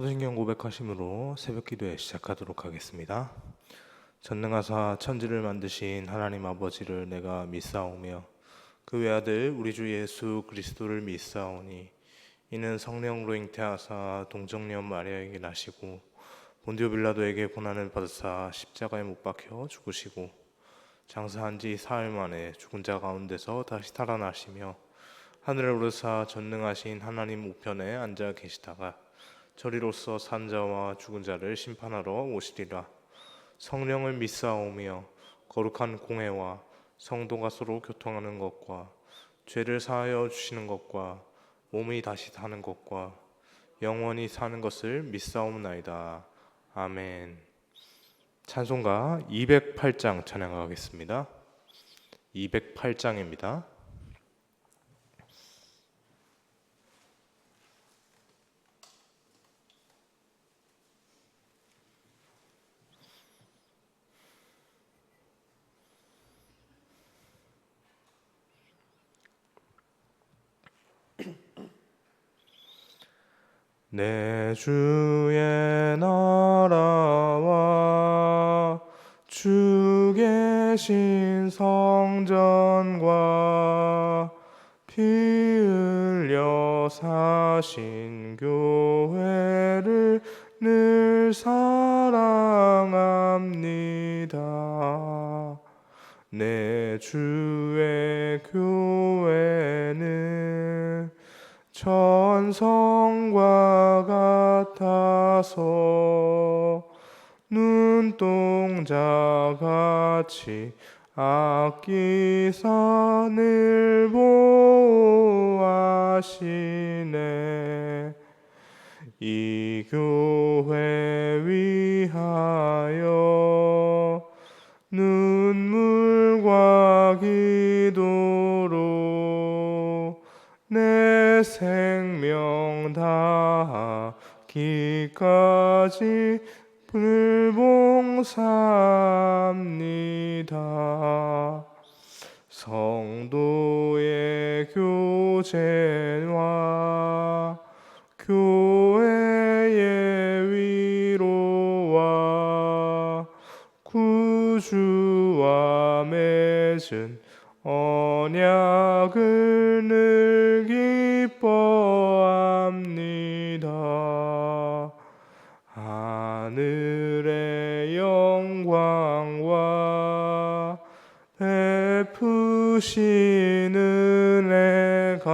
사도신경 고백하심으로 새벽기도에 시작하도록 하겠습니다. 전능하사 천지를 만드신 하나님 아버지를 내가 믿사오며 그 외아들 우리 주 예수 그리스도를 믿사오니 이는 성령으로 잉태하사 동정녀 마리아에게 나시고 본디오 빌라도에게 고난을 받으사 십자가에 못 박혀 죽으시고 장사한 지 사흘 만에 죽은 자 가운데서 다시 살아나시며 하늘에 오르사 전능하신 하나님 우편에 앉아 계시다가 저리로서 산 자와 죽은 자를 심판하러 오시리라. 성령을 믿사오며 거룩한 공회와 성도가 서로 교통하는 것과 죄를 사하여 주시는 것과 몸이 다시 사는 것과 영원히 사는 것을 믿사옵나이다. 아멘. 찬송가 208장 찬양하겠습니다. 208장입니다. 내 주의 나라와 주 계신 성전과 피 흘려 사신 교회를 늘 사랑합니다. 내 주의 교회는 천성과 같아서 눈동자같이 아끼사 늘 보호하시네. 이 교회 위하여 눈물과 기도로 내 생명 다하기까지 불봉사합니다. 성도의 교제와 교회의 위로와 구주와 맺은 언약을 늘 기뻐합니다. 하늘의 영광과 베푸신 은혜가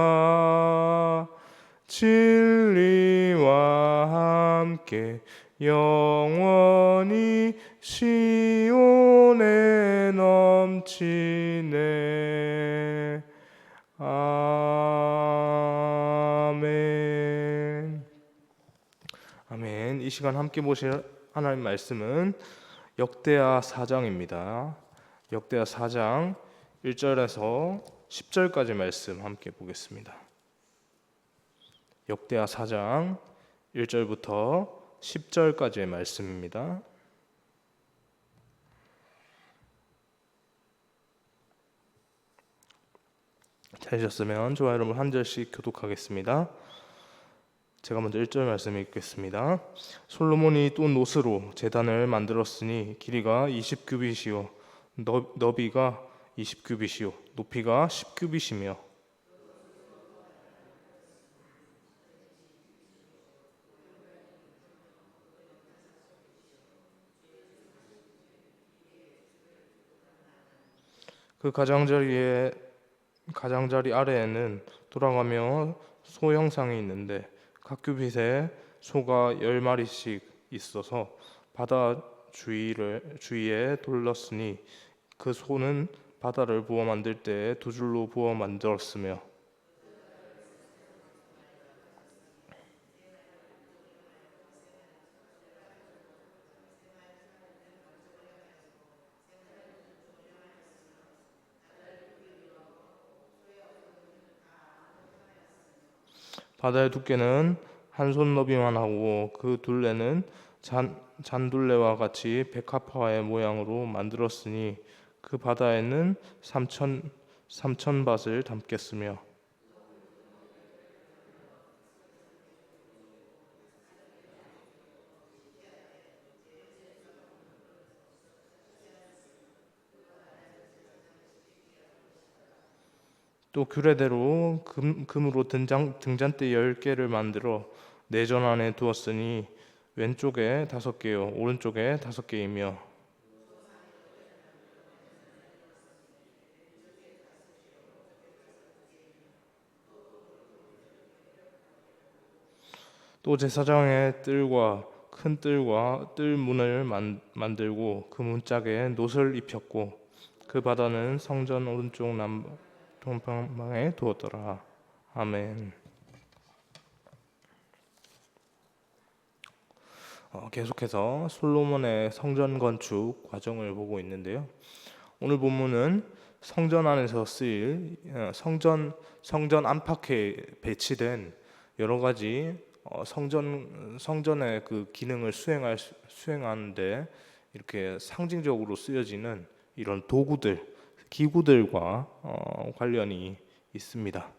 진리와 함께 영원히 시온에 넘치네. 아멘. 아멘. 이 시간 함께 보실 하나님 말씀은 역대하 4장입니다. 역대하 4장 1절에서 10절까지 말씀 함께 보겠습니다. 역대하 4장 1절부터 10절까지의 말씀입니다. 찾으셨으면 좋아요 여러분 한 절씩 교독하겠습니다. 제가 먼저 1절 말씀 읽겠습니다. 솔로몬이 또 노스로 제단을 만들었으니 길이가 20규빗이요 너비가 20규빗이요 높이가 10규빗이며 그 가장자리 아래에는 돌아가며 소 형상이 있는데 각 규빗에 소가 10마리씩 있어서 바다 주위에 둘렀으니 그 소는 바다를 부어 만들 때 두 줄로 부어 만들었으며 바다의 두께는 한 손 너비만 하고 그 둘레는 잔둘레와 같이 백합화의 모양으로 만들었으니 그 바다에는 3천 밭을 담겠으며 또 규례대로 금으로 등잔대 10개를 만들어 내전 안에 두었으니 왼쪽에 5개요 오른쪽에 5개이며 또 제사장의 뜰과 큰 뜰과 뜰 문을 만들고 그 문짝에 놋을 입혔고 그 바다는 성전 오른쪽 동방방에 두었더라. 아멘. 계속해서 솔로몬의 성전 건축 과정을 보고 있는데요. 오늘 본문은 성전 안에서 쓰일 성전 안팎에 배치된 여러 가지 성전의 그 기능을 수행하는데 이렇게 상징적으로 쓰여지는 이런 도구들, 기구들과 관련이 있습니다.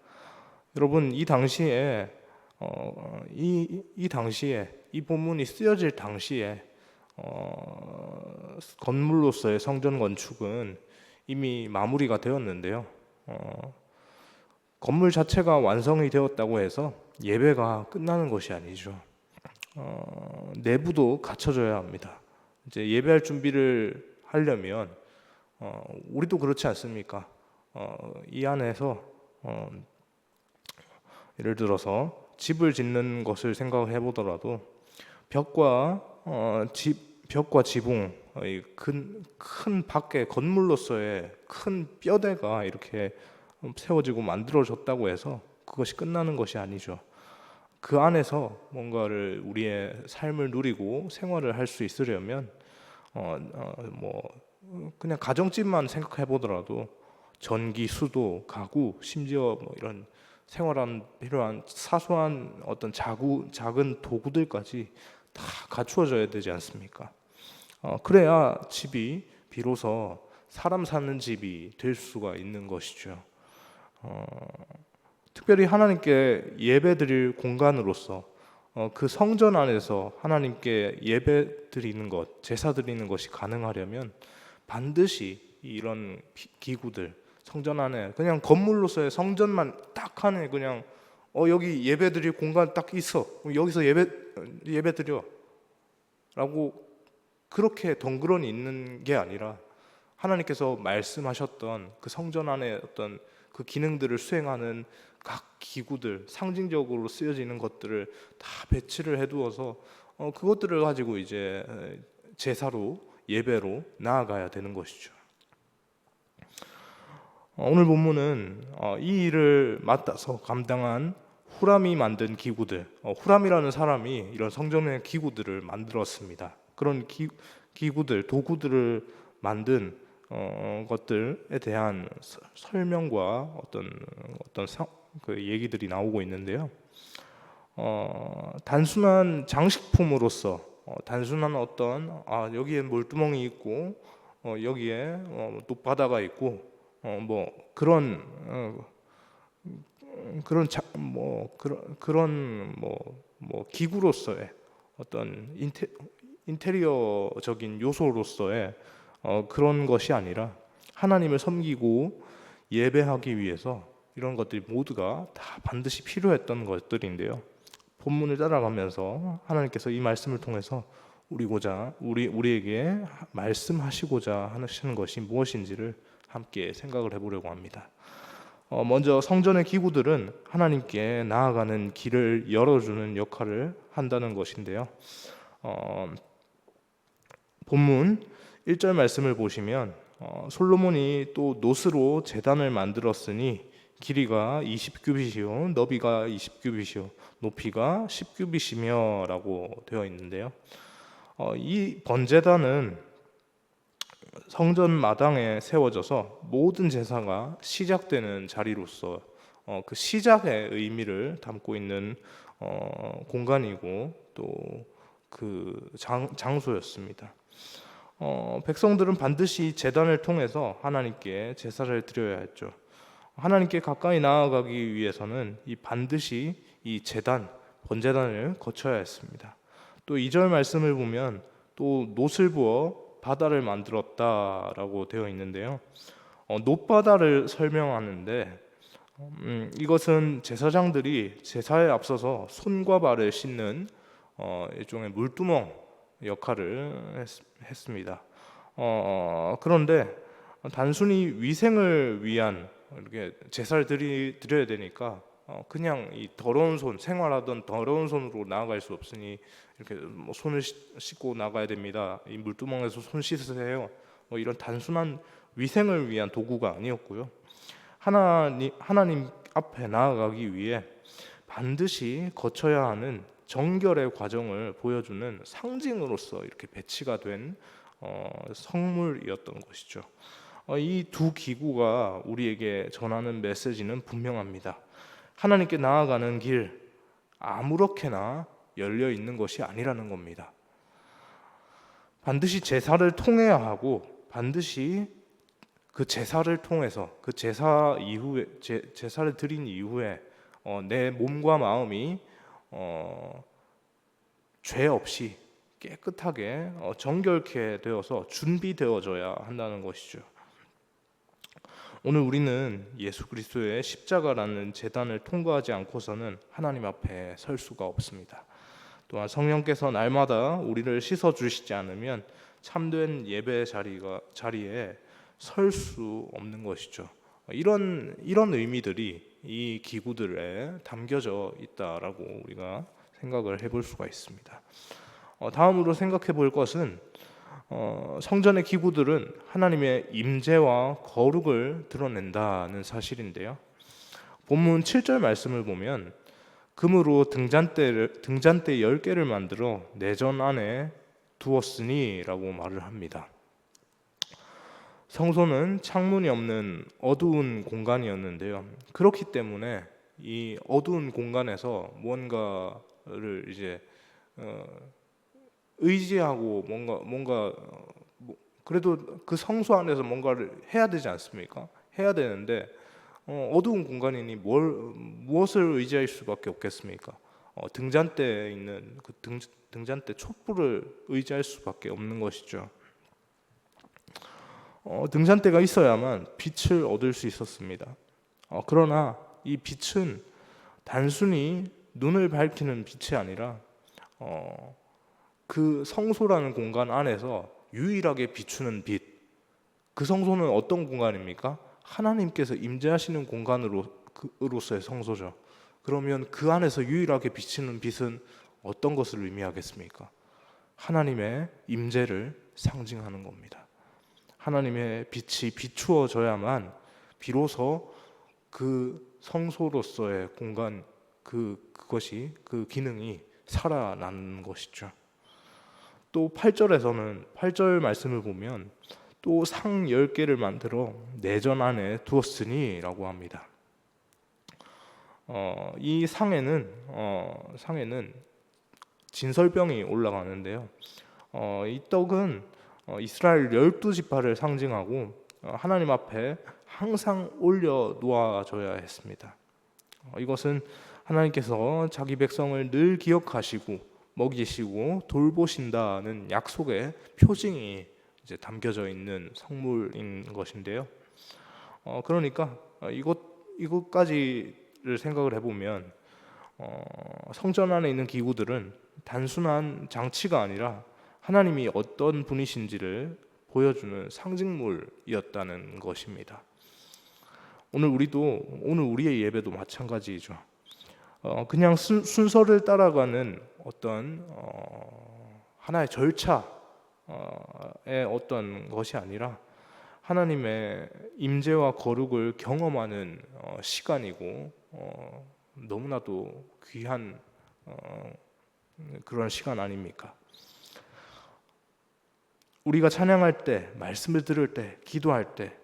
여러분 이 당시에 이 본문이 쓰여질 당시에 건물로서의 성전 건축은 이미 마무리가 되었는데요. 건물 자체가 완성이 되었다고 해서 예배가 끝나는 것이 아니죠. 내부도 갖춰져야 합니다. 이제 예배할 준비를 하려면 우리도 그렇지 않습니까? 이 안에서 예를 들어서 집을 짓는 것을 생각해 보더라도 벽과 지붕, 큰 밖에 건물로서의 큰 뼈대가 이렇게 세워지고 만들어졌다고 해서 그것이 끝나는 것이 아니죠. 그 안에서 뭔가를 우리의 삶을 누리고 생활을 할 수 있으려면 그냥 가정집만 생각해 보더라도 전기, 수도, 가구, 심지어 이런 생활한 필요한 사소한 어떤 작은 도구들까지 다 갖추어져야 되지 않습니까? 그래야 집이 비로소 사람 사는 집이 될 수가 있는 것이죠. 특별히 하나님께 예배드릴 공간으로서 그 성전 안에서 하나님께 예배 드리는 것, 제사 드리는 것이 가능하려면 반드시 이런 기구들, 성전 안에 그냥 건물로서의 성전만 딱 안에 그냥 여기 예배 드릴 공간 딱 있어, 여기서 예배 드려 라고 그렇게 덩그러니 있는 게 아니라 하나님께서 말씀하셨던 그 성전 안에 어떤 그 기능들을 수행하는 각 기구들, 상징적으로 쓰여지는 것들을 다 배치를 해두어서 그것들을 가지고 이제 제사로, 예배로 나아가야 되는 것이죠. 오늘 본문은 이 일을 맡아서 감당한 후람이 만든 기구들, 후람이라는 사람이 이런 성전의 기구들을 만들었습니다. 그런 기구들, 도구들을 만든 것들에 대한 설명과 어떤 그 얘기들이 나오고 있는데요. 단순한 장식품으로서 단순한 어떤 여기에 물두멍이 있고 여기에 높바다가 있고 그런 기구로서의 어떤 인테리어적인 요소로서의 그런 것이 아니라 하나님을 섬기고 예배하기 위해서 이런 것들이 모두가 다 반드시 필요했던 것들인데요. 본문을 따라가면서 하나님께서 이 말씀을 통해서 우리에게 말씀하시고자 하시는 것이 무엇인지를 함께 생각을 해보려고 합니다. 먼저 성전의 기구들은 하나님께 나아가는 길을 열어주는 역할을 한다는 것인데요. 본문 1절 말씀을 보시면 솔로몬이 또 놋으로 제단을 만들었으니 길이가 20규빗이요 너비가 20규빗이요 높이가 10규빗이며 라고 되어 있는데요. 이 번제단은 성전 마당에 세워져서 모든 제사가 시작되는 자리로서 그 시작의 의미를 담고 있는 공간이고 또 그 장소였습니다. 백성들은 반드시 제단을 통해서 하나님께 제사를 드려야 했죠. 하나님께 가까이 나아가기 위해서는 반드시 이 번제단을 거쳐야 했습니다. 또 2절 말씀을 보면 또 놋을 부어 바다를 만들었다라고 되어 있는데요. 놋바다를 설명하는데 이것은 제사장들이 제사에 앞서서 손과 발을 씻는 일종의 물두멍 역할을 했습니다. 그런데 단순히 위생을 위한 이렇게 제사를 드려야 되니까 그냥 이 더러운 손, 생활하던 더러운 손으로 나아갈 수 없으니 이렇게 뭐 손을 씻고 나가야 됩니다. 이 물두멍에서 손 씻으세요. 뭐 이런 단순한 위생을 위한 도구가 아니었고요. 하나님 앞에 나아가기 위해 반드시 거쳐야 하는 정결의 과정을 보여주는 상징으로서 이렇게 배치가 된 성물이었던 것이죠. 이 두 기구가 우리에게 전하는 메시지는 분명합니다. 하나님께 나아가는 길 아무렇게나 열려 있는 것이 아니라는 겁니다. 반드시 제사를 통해야 하고 반드시 그 제사를 통해서 그 제사 이후에 제사를 드린 이후에 내 몸과 마음이 죄 없이 깨끗하게 정결케 되어서 준비되어져야 한다는 것이죠. 오늘 우리는 예수 그리스도의 십자가라는 제단을 통과하지 않고서는 하나님 앞에 설 수가 없습니다. 또한 성령께서 날마다 우리를 씻어 주시지 않으면 참된 예배 자리에 설 수 없는 것이죠. 이런 의미들이 이 기구들에 담겨져 있다라고 우리가 생각을 해볼 수가 있습니다. 다음으로 생각해 볼 것은 성전의 기구들은 하나님의 임재와 거룩을 드러낸다는 사실인데요. 본문 7절 말씀을 보면 금으로 등잔대 10개를 만들어 내전 안에 두었으니 라고 말을 합니다. 성소는 창문이 없는 어두운 공간이었는데요. 그렇기 때문에 이 어두운 공간에서 뭔가를 이제 의지하고 뭔가 그래도 그 성소 안에서 뭔가를 해야 되지 않습니까? 해야 되는데 어두운 공간이니 무엇을 의지할 수밖에 없겠습니까? 등잔대에 있는 그 등잔대 촛불을 의지할 수밖에 없는 것이죠. 등잔대가 있어야만 빛을 얻을 수 있었습니다. 그러나 이 빛은 단순히 눈을 밝히는 빛이 아니라 그 성소라는 공간 안에서 유일하게 비추는 빛. 그 성소는 어떤 공간입니까? 하나님께서 임재하시는 공간으로서의 성소죠. 그러면 그 안에서 유일하게 비치는 빛은 어떤 것을 의미하겠습니까? 하나님의 임재를 상징하는 겁니다. 하나님의 빛이 비추어져야만 비로소 그 성소로서의 공간 그것이 그 기능이 살아나는 것이죠. 또 8절 말씀을 보면 또 상 10개를 만들어 내전 안에 두었으니 라고 합니다. 이 상에는 진설병이 올라가는데요. 이 떡은 이스라엘 12지파를 상징하고 하나님 앞에 항상 올려 놓아져야 했습니다. 이것은 하나님께서 자기 백성을 늘 기억하시고 먹이시고 돌보신다는 약속의 표징이 이제 담겨져 있는 성물인 것인데요. 그러니까 이것까지를 생각을 해보면 성전 안에 있는 기구들은 단순한 장치가 아니라 하나님이 어떤 분이신지를 보여주는 상징물이었다는 것입니다. 오늘 우리의 예배도 마찬가지이죠. 그냥 순서를 따라가는 어떤 하나의 절차의 어떤 것이 아니라 하나님의 임재와 거룩을 경험하는 시간이고 너무나도 귀한 그런 시간 아닙니까? 우리가 찬양할 때, 말씀을 들을 때, 기도할 때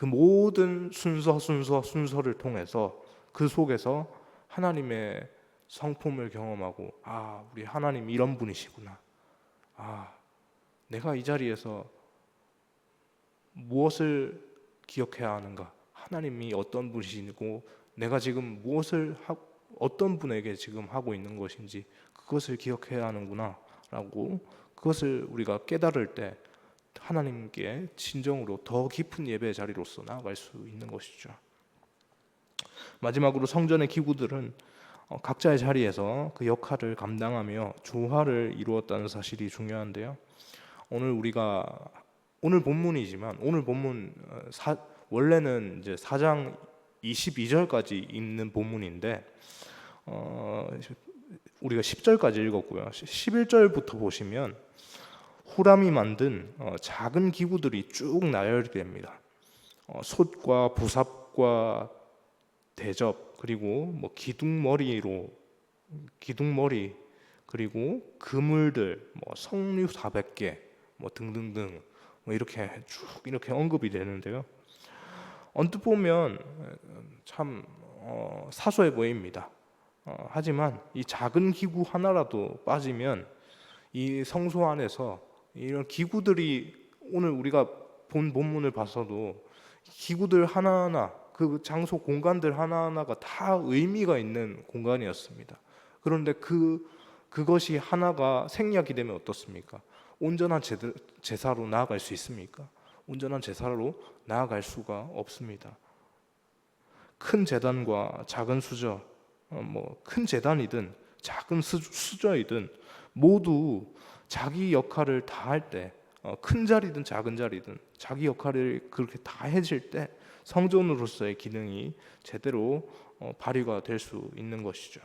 그 모든 순서를 통해서 그 속에서 하나님의 성품을 경험하고 우리 하나님 이런 분이시구나. 내가 이 자리에서 무엇을 기억해야 하는가? 하나님이 어떤 분이시고 내가 지금 어떤 분에게 지금 하고 있는 것인지 그것을 기억해야 하는구나 라고 그것을 우리가 깨달을 때 하나님께 진정으로 더 깊은 예배의 자리로서 나아갈 수 있는 것이죠. 마지막으로 성전의 기구들은 각자의 자리에서 그 역할을 감당하며 조화를 이루었다는 사실이 중요한데요. 오늘 본문이지만 오늘 본문 원래는 이제 4장 22절까지 있는 본문인데 우리가 10절까지 읽었고요. 11절부터 보시면 후람이 만든 작은 기구들이 쭉 나열이 됩니다. 솥과 부삽과 대접, 그리고 뭐 기둥머리, 그리고 그물들, 뭐 석류 400개, 뭐 등등등, 뭐 이렇게 쭉 이렇게 언급이 되는데요. 언뜻 보면 참 사소해 보입니다. 하지만 이 작은 기구 하나라도 빠지면 이 성소 안에서 이런 기구들이, 오늘 우리가 본 본문을 봐서도 기구들 하나하나, 그 장소 공간들 하나하나가 다 의미가 있는 공간이었습니다. 그런데 그것이 하나가 생략이 되면 어떻습니까? 온전한 제사로 나아갈 수 있습니까? 온전한 제사로 나아갈 수가 없습니다. 큰 제단과 작은 수저, 큰 제단이든 작은 수저이든 모두 자기 역할을 다 할 때, 큰 자리든 작은 자리든 자기 역할을 그렇게 다 해질 때 성전으로서의 기능이 제대로 발휘가 될 수 있는 것이죠.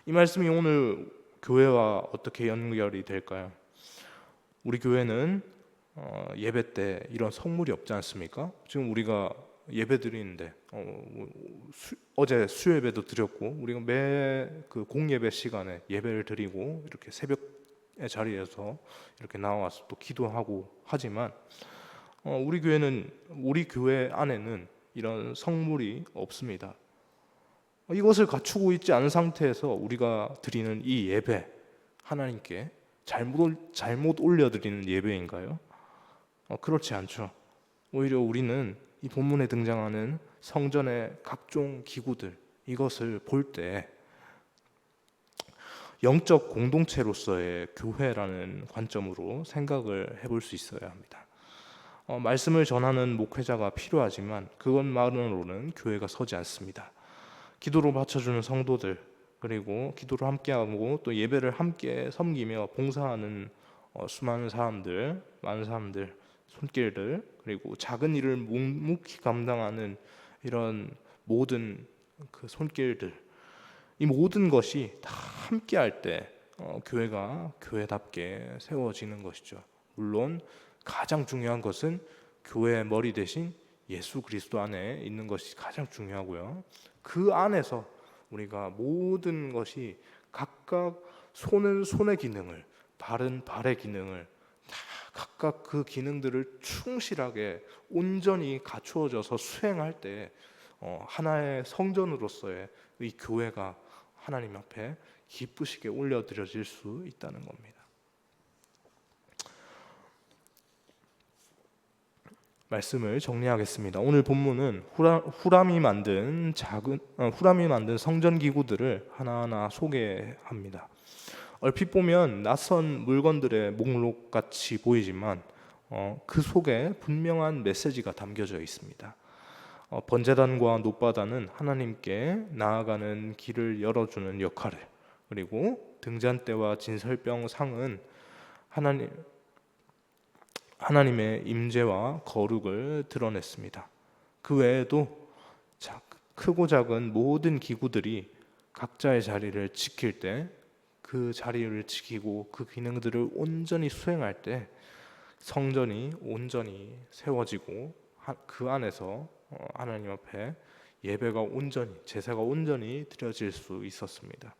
이 말씀이 오늘 교회와 어떻게 연결이 될까요? 우리 교회는 예배 때 이런 성물이 없지 않습니까? 지금 우리가 예배 드리는데 어제 수요예배도 드렸고, 우리가 매 그 공예배 시간에 예배를 드리고 이렇게 새벽의 자리에서 이렇게 나와서 또 기도하고 하지만 우리 교회 안에는 이런 성물이 없습니다. 이것을 갖추고 있지 않은 상태에서 우리가 드리는 이 예배, 하나님께 잘못 올려드리는 예배인가요? 그렇지 않죠. 오히려 우리는 이 본문에 등장하는 성전의 각종 기구들, 이것을 볼 때 영적 공동체로서의 교회라는 관점으로 생각을 해볼 수 있어야 합니다. 말씀을 전하는 목회자가 필요하지만 그것만으로는 교회가 서지 않습니다. 기도로 받쳐주는 성도들, 그리고 기도를 함께하고 또 예배를 함께 섬기며 봉사하는 많은 사람들, 손길들, 그리고 작은 일을 묵묵히 감당하는 이런 모든 그 손길들, 이 모든 것이 다 함께할 때 교회가 교회답게 세워지는 것이죠. 물론 가장 중요한 것은 교회의 머리 대신 예수 그리스도 안에 있는 것이 가장 중요하고요. 그 안에서 우리가 모든 것이 각각 손은 손의 기능을, 발은 발의 기능을 다 각각 그 기능들을 충실하게 온전히 갖추어져서 수행할 때 하나의 성전으로서의 이 교회가 하나님 앞에 기쁘시게 올려드려질 수 있다는 겁니다. 말씀을 정리하겠습니다. 오늘 본문은 후람이 만든 성전 기구들을 하나하나 소개합니다. 얼핏 보면 낯선 물건들의 목록 같이 보이지만 그 속에 분명한 메시지가 담겨져 있습니다. 번제단과 놋바다는 하나님께 나아가는 길을 열어주는 역할을, 그리고 등잔대와 진설병 상은 하나님의 임재와 거룩을 드러냈습니다. 그 외에도 크고 작은 모든 기구들이 각자의 자리를 지킬 때, 그 자리를 지키고 그 기능들을 온전히 수행할 때 성전이 온전히 세워지고 그 안에서 하나님 앞에 예배가 온전히, 제사가 온전히 드려질 수 있었습니다.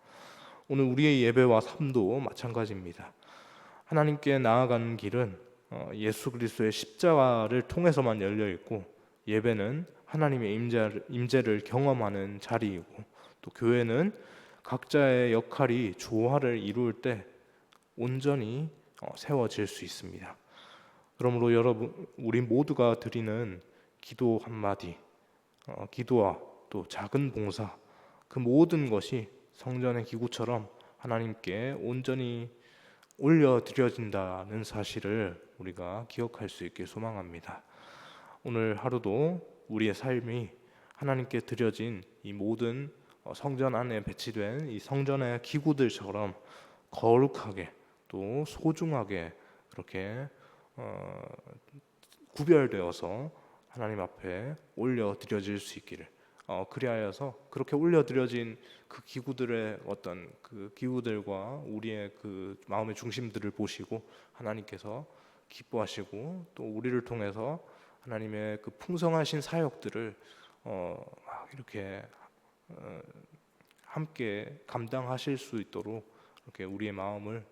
오늘 우리의 예배와 삶도 마찬가지입니다. 하나님께 나아가는 길은 예수 그리스도의 십자가를 통해서만 열려 있고, 예배는 하나님의 임재를 경험하는 자리이고, 또 교회는 각자의 역할이 조화를 이룰 때 온전히 세워질 수 있습니다. 그러므로 여러분, 우리 모두가 드리는 기도 한마디, 기도와 또 작은 봉사, 그 모든 것이 성전의 기구처럼 하나님께 온전히 올려드려진다는 사실을 우리가 기억할 수 있게 소망합니다. 오늘 하루도 우리의 삶이 하나님께 드려진 이 모든 성전 안에 배치된 이 성전의 기구들처럼 거룩하게 또 소중하게 그렇게 구별되어서 하나님 앞에 올려 드려질 수 있기를, 그리하여서 그렇게 올려 드려진 그 기구들의 어떤 그 기구들과 우리의 그 마음의 중심들을 보시고 하나님께서 기뻐하시고 또 우리를 통해서 하나님의 그 풍성하신 사역들을 이렇게 함께 감당하실 수 있도록 이렇게 우리의 마음을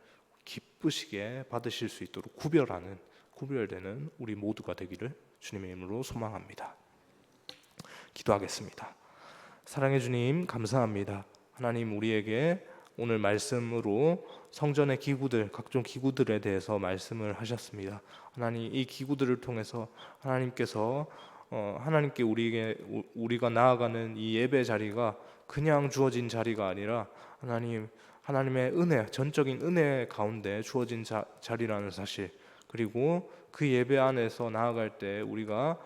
기쁘시게 받으실 수 있도록 구별되는 우리 모두가 되기를 주님의 이름으로 소망합니다. 기도하겠습니다. 사랑의 주님, 감사합니다. 하나님, 우리에게 오늘 말씀으로 성전의 기구들, 각종 기구들에 대해서 말씀을 하셨습니다. 하나님, 이 기구들을 통해서 하나님께서 하나님께 우리가 나아가는 이 예배 자리가 그냥 주어진 자리가 아니라 하나님의 은혜, 전적인 은혜 가운데 주어진 자리라는 사실, 그리고 그 예배 안에서 나아갈 때 우리가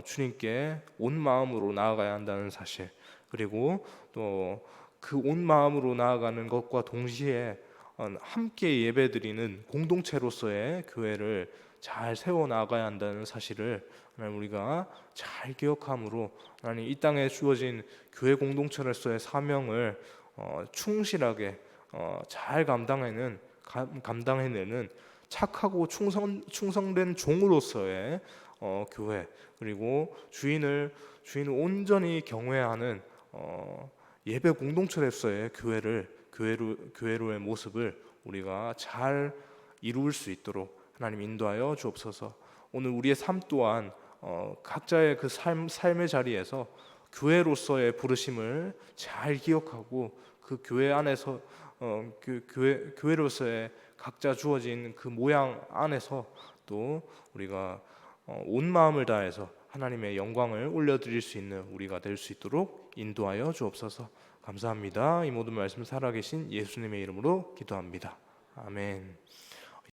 주님께 온 마음으로 나아가야 한다는 사실, 그리고 또 그 온 마음으로 나아가는 것과 동시에 함께 예배드리는 공동체로서의 교회를 잘 세워 나가야 한다는 사실을 하나님 우리가 잘 기억함으로 하나님 이 땅에 주어진 교회 공동체로서의 사명을 충실하게 잘 감당해내는 착하고 충성된 종으로서의 교회, 그리고 주인을 온전히 경외하는 예배 공동체로서의 교회로의 모습을 우리가 잘 이룰 수 있도록 하나님 인도하여 주옵소서. 오늘 우리의 삶 또한 각자의 그 삶의 자리에서 교회로서의 부르심을 잘 기억하고 그 교회 안에서 교회로서의 각자 주어진 그 모양 안에서 또 우리가 온 마음을 다해서 하나님의 영광을 올려드릴 수 있는 우리가 될 수 있도록 인도하여 주옵소서. 감사합니다. 이 모든 말씀 살아계신 예수님의 이름으로 기도합니다. 아멘.